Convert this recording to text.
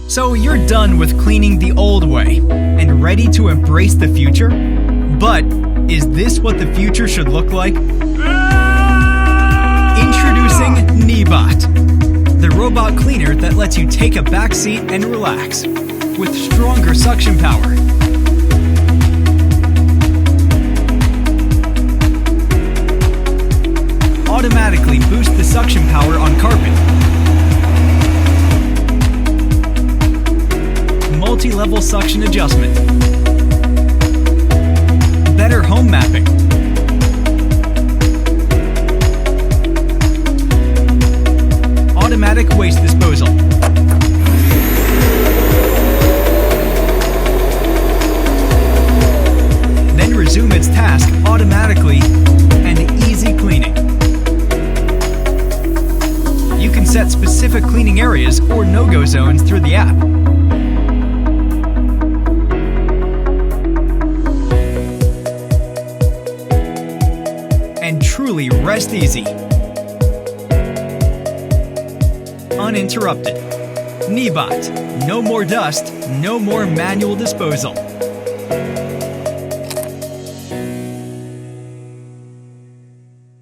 So you're done with cleaning the old way and ready to embrace the future? But is this what the future should look like? Introducing Neabot, the robot cleaner that lets you take a back seat and relax, with stronger suction power. Automatically boost the suction power on carpet. Multi-level suction adjustment. Better home mapping. Automatic waste disposal. Then resume its task automatically and easy cleaning. You can set specific cleaning areas or no-go zones through the app. And truly rest easy. Uninterrupted. Neabot. No more dust, no more manual disposal.